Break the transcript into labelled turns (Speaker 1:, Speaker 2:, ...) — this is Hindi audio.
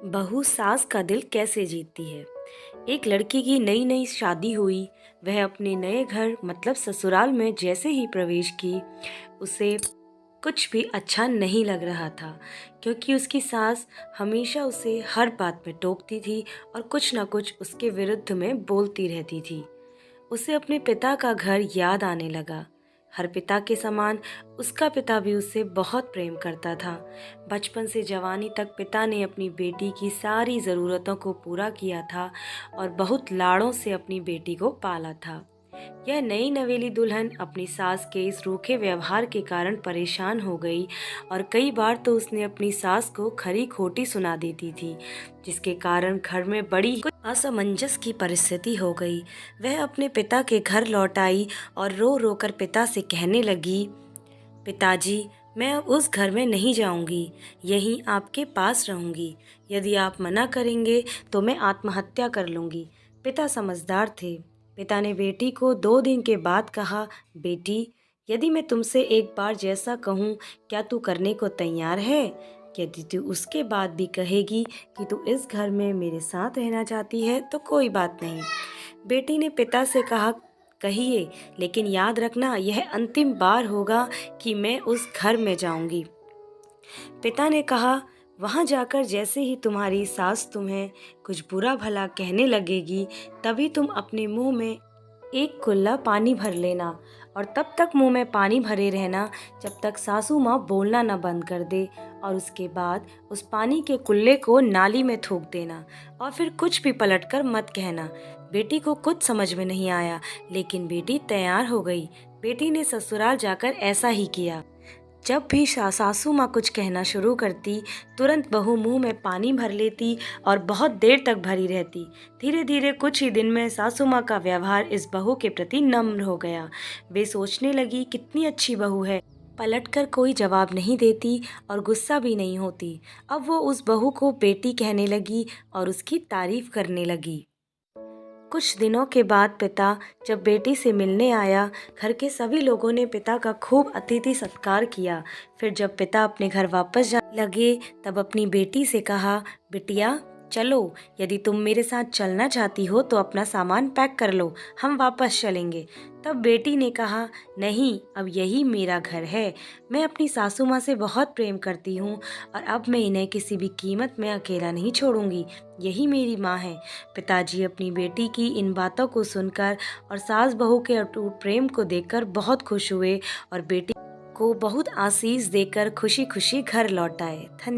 Speaker 1: बहू सास का दिल कैसे जीतती है। एक लड़की की नई नई शादी हुई। वह अपने नए घर मतलब ससुराल में जैसे ही प्रवेश की, उसे कुछ भी अच्छा नहीं लग रहा था, क्योंकि उसकी सास हमेशा उसे हर बात में टोकती थी और कुछ ना कुछ उसके विरुद्ध में बोलती रहती थी। उसे अपने पिता का घर याद आने लगा। हर पिता के समान उसका पिता भी उससे बहुत प्रेम करता था। बचपन से जवानी तक पिता ने अपनी बेटी की सारी ज़रूरतों को पूरा किया था और बहुत लाड़ों से अपनी बेटी को पाला था। यह नई नवेली दुल्हन अपनी सास के इस रूखे व्यवहार के कारण परेशान हो गई और कई बार तो उसने अपनी सास को खरी खोटी सुना देती थी, जिसके कारण घर में बड़ी कुछ असमंजस की परिस्थिति हो गई। वह अपने पिता के घर लौट आई और रो रो कर पिता से कहने लगी, पिताजी, मैं अब उस घर में नहीं जाऊंगी, यहीं आपके पास रहूंगी। यदि आप मना करेंगे तो मैं आत्महत्या कर लूंगी। पिता समझदार थे। पिता ने बेटी को 2 दिन के बाद कहा, बेटी, यदि मैं तुमसे एक बार जैसा कहूँ, क्या तू करने को तैयार है? यदि तू उसके बाद भी कहेगी कि तू इस घर में मेरे साथ रहना चाहती है तो कोई बात नहीं। बेटी ने पिता से कहा, कहिए, लेकिन याद रखना यह अंतिम बार होगा कि मैं उस घर में जाऊंगी। पिता ने कहा, वहां जाकर जैसे ही तुम्हारी सास तुम्हें कुछ बुरा भला कहने लगेगी, तभी तुम अपने मुंह में एक कुल्ला पानी भर लेना और तब तक मुंह में पानी भरे रहना जब तक सासू माँ बोलना न बंद कर दे, और उसके बाद उस पानी के कुल्ले को नाली में थूक देना और फिर कुछ भी पलटकर मत कहना। बेटी को कुछ समझ में नहीं आया, लेकिन बेटी तैयार हो गई। बेटी ने ससुराल जाकर ऐसा ही किया। जब भी सासू माँ कुछ कहना शुरू करती, तुरंत बहू मुंह में पानी भर लेती और बहुत देर तक भरी रहती। धीरे धीरे कुछ ही दिन में सासू माँ का व्यवहार इस बहू के प्रति नम्र हो गया। वे सोचने लगी, कितनी अच्छी बहू है, पलटकर कोई जवाब नहीं देती और गुस्सा भी नहीं होती। अब वो उस बहू को बेटी कहने लगी और उसकी तारीफ करने लगी। कुछ दिनों के बाद पिता जब बेटी से मिलने आया, घर के सभी लोगों ने पिता का खूब अतिथि सत्कार किया। फिर जब पिता अपने घर वापस जाने लगे, तब अपनी बेटी से कहा, बिटिया, चलो, यदि तुम मेरे साथ चलना चाहती हो तो अपना सामान पैक कर लो, हम वापस चलेंगे। तब बेटी ने कहा, नहीं, अब यही मेरा घर है। मैं अपनी सासू माँ से बहुत प्रेम करती हूँ और अब मैं इन्हें किसी भी कीमत में अकेला नहीं छोड़ूंगी। यही मेरी माँ है। पिताजी अपनी बेटी की इन बातों को सुनकर और सास बहू के अटूट प्रेम को देखकर बहुत खुश हुए और बेटी को बहुत आशीष देकर खुशी खुशी घर लौट आए। धन्यवाद।